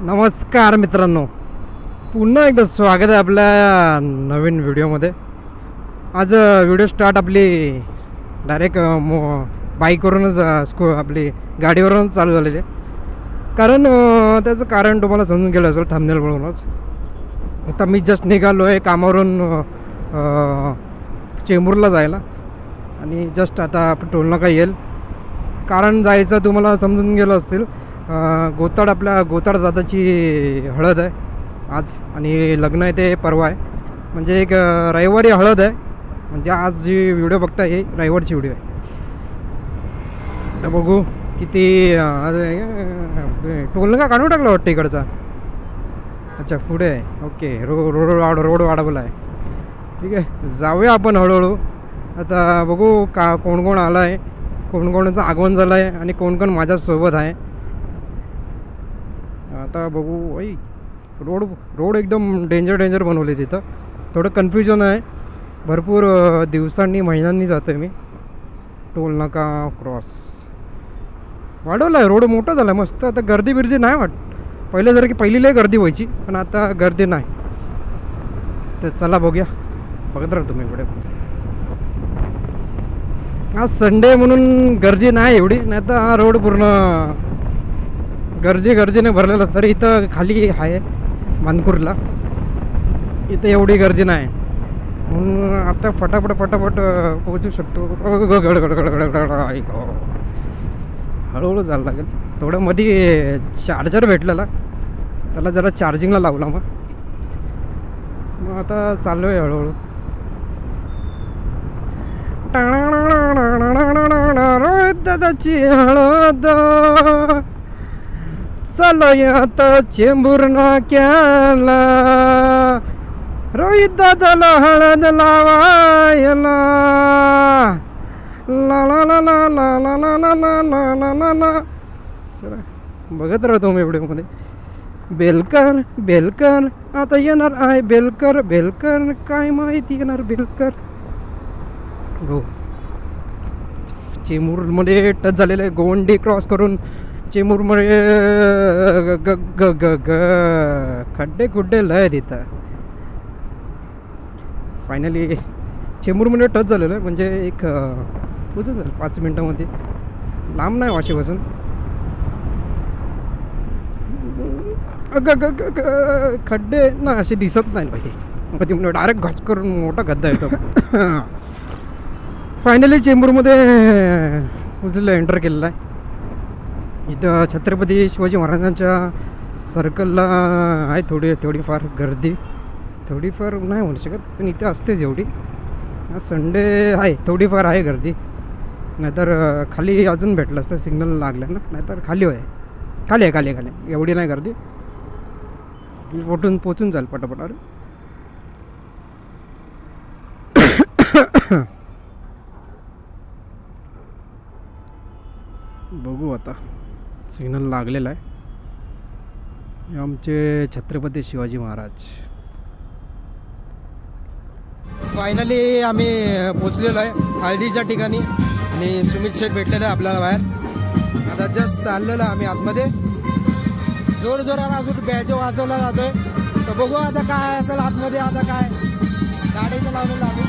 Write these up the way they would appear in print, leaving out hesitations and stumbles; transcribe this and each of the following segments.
नमस्कार मित्रांनो, पुन्हा एकदा स्वागत आहे आपल्या नवीन व्हिडिओमध्ये. आज व्हिडिओ स्टार्ट आपली डायरेक्ट बाईकवरूनच आपली गाडीवरूनच चालू झालेली आहे. कारण त्याचं कारण तुम्हाला समजून गेलं असेल थंबनेल बघूनच. आता मी जस्ट निघालो आहे कामावरून चेंबूरला जायला आणि जस्ट आता टोलनाका येईल. कारण जायचं तुम्हाला समजून गेलं असतील, आपल्या गोताड दादाची हळद आहे आज आणि लग्न आहे ते परवा आहे. म्हणजे एक रविवारी हळद आहे. म्हणजे आज जी व्हिडिओ बघता ही रविवारची व्हिडिओ आहे. तर बघू किती टोल का काढून टाकलं वाटतं इकडचा. अच्छा पुढे आहे. ओके, रोड वाढवला आहे. ठीक आहे, जाऊया आपण हळूहळू. आता बघू कोण कोण आलं आहे, कोणाचं आगमन झालं आहे आणि कोण कोण माझ्यासोबत आहे. आता बघू. रोड एकदम डेंजर बनवले. तिथं थोडं कन्फ्युजन आहे. भरपूर दिवसांनी महिन्यांनी जातो आहे मी. टोल नाका क्रॉस वाढवला आहे, रोड मोठा झाला आहे मस्त. आता गर्दी नाही पहिल्यासारखी पहिली लय गर्दी व्हायची, पण आता गर्दी नाही. तर चला बघूया, बघत राहा तुम्ही पुढे. आज संडे म्हणून गर्दी नाही एवढी, नाही तर हा रोड पूर्ण गर्दीने भरलेलं असतं. तरी इथं खाली आहे मानपूरला, इथं एवढी गर्दी नाही म्हणून आता फटाफट पोहोचू शकतो. हळूहळू जायला लागेल. थोडं मध्ये चार्जर भेटलेला, त्याला जरा चार्जिंगला लावला. मग आता चाललो आहे हळूहळू. दादाची हळद चालूयात चेंबूर नाक्याला, रोहित दादाला हळद लावायला. ला ला ला ला ला ला ला ला ला ला ला ला. चला बघत राहतो मी व्हिडिओमध्ये. बेलकर आता येणार आहे. बेलकर काय माहिती येणार बेलकर. हो, चेंबूरमध्ये टच झालेलं आहे. गोवंडी क्रॉस करून चेंबूरमध्ये खड्डे लय तिथं. फायनली चेंबूरमध्ये टच झालेलं आहे. म्हणजे एक पोचत झालं 5 मिनटामध्ये. लांब नाही वाशीपासून. खड्डे ना असे दिसत नाही भाई. मध्ये म्हणजे डायरेक्ट घास करून मोठा गड्डा येतो. फायनली चेंबूरमध्ये पोचलेलं, एंटर केलेलं आहे. इथं छत्रपती शिवाजी महाराजांच्या सर्कलला आहे थोडीफार गर्दी. थोडीफार नाही म्हणू शकत, पण इथे असतेच एवढी. संडे आहे, थोडीफार आहे गर्दी. नाहीतर खाली अजून भेटलं असतं, सिग्नल लागलं ना. नाहीतर खाली आहे. एवढी नाही गर्दी. पोचून जाईल पटापट. बघू आता, सिग्नल लागलेला आहे. आमचे छत्रपती शिवाजी महाराज. फायनली आम्ही पोचलेलो आहे हळदीच्या ठिकाणी आणि सुमित शेठ भेटलेलं आहे आपल्याला बाहेर. आता जस्ट चाललेलं आम्ही आतमध्ये. जोरात अजून बॅज वाजवला जातोय. तर बघू आता काय असेल आतमध्ये. आता काय गाडीचं लावलेलं आम्ही.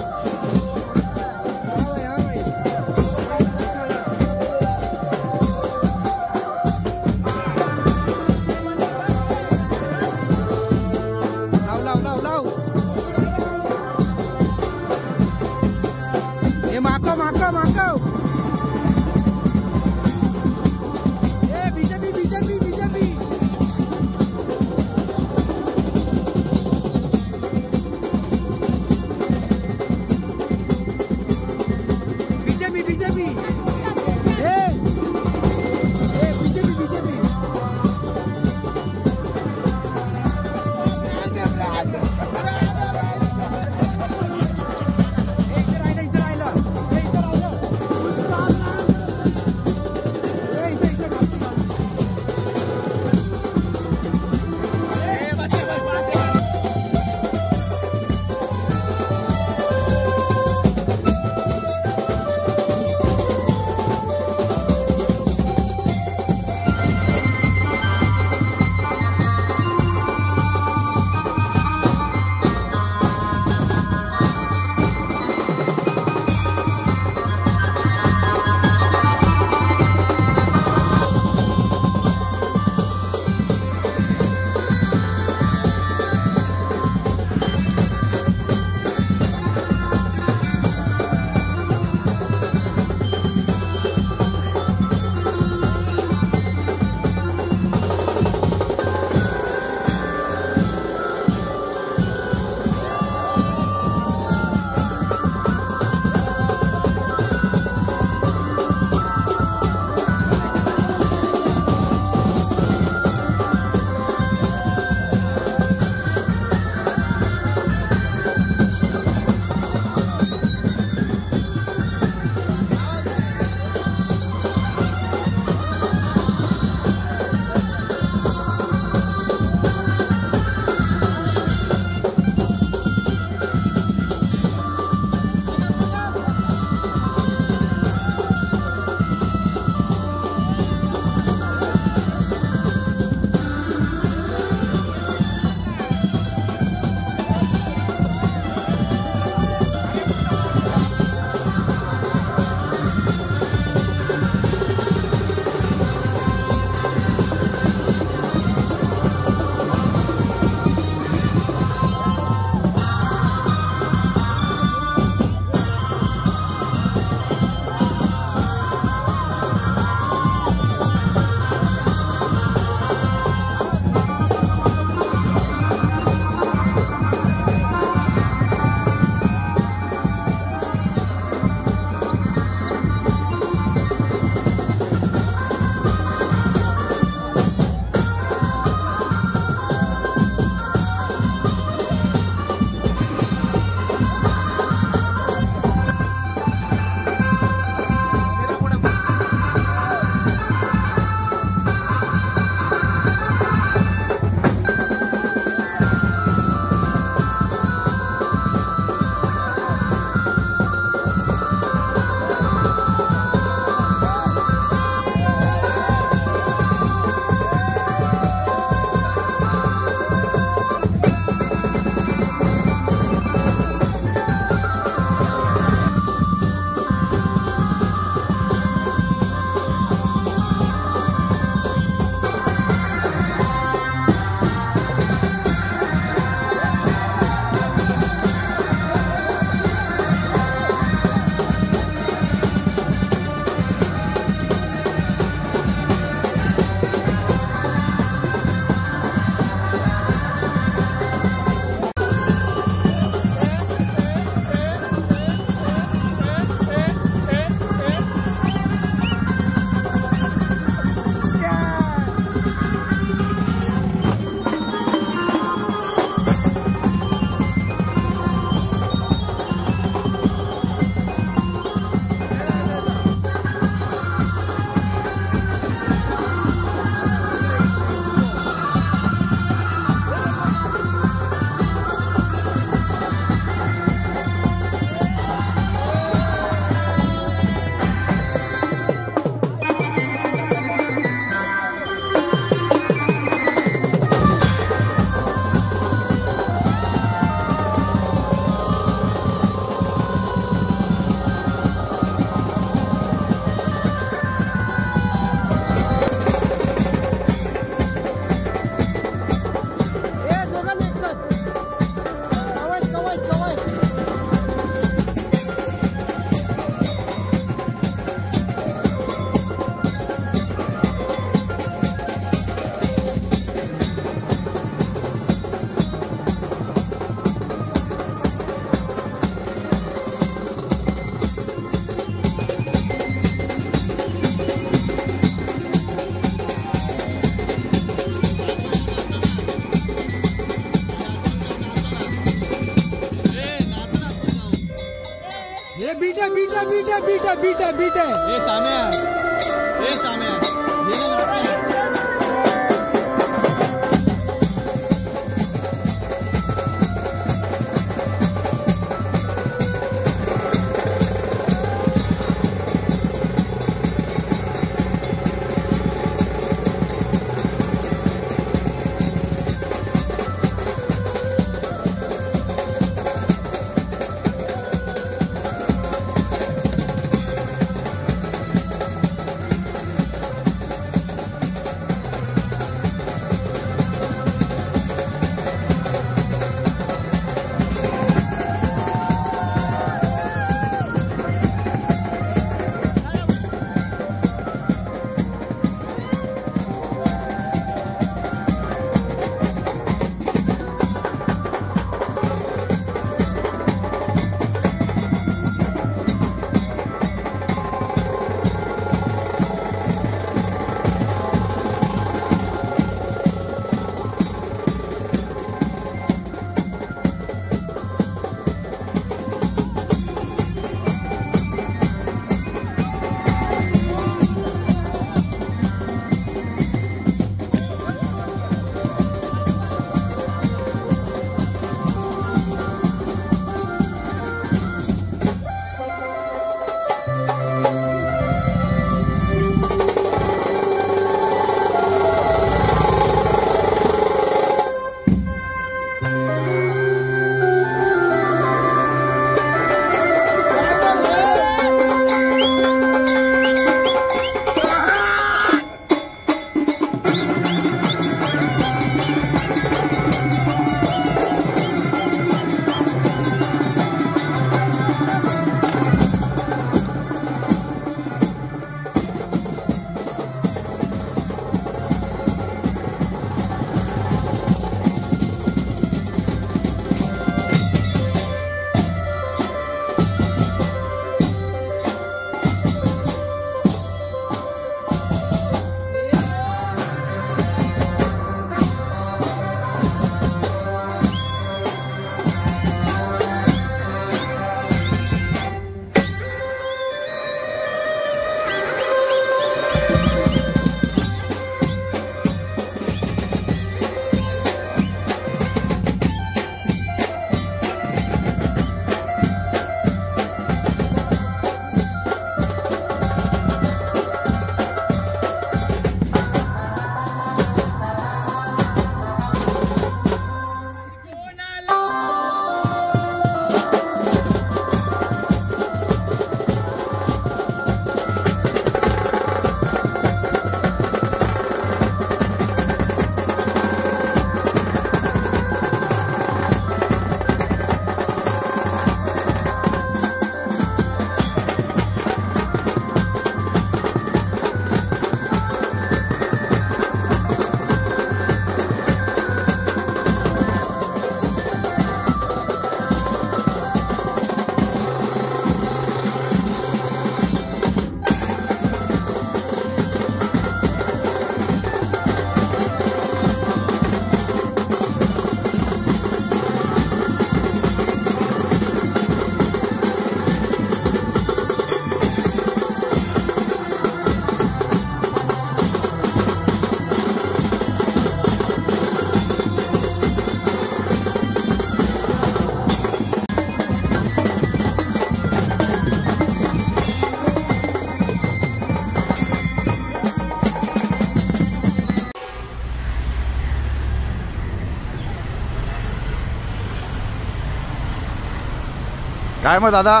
काय मग दादा,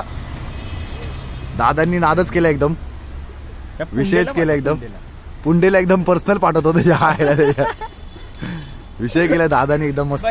दादांनी नादच केला एकदम, विषयच केला एकदम, पुंडेला एकदम पर्सनल पाठवतो त्याच्या विषय केला दादानी एकदम मस्त.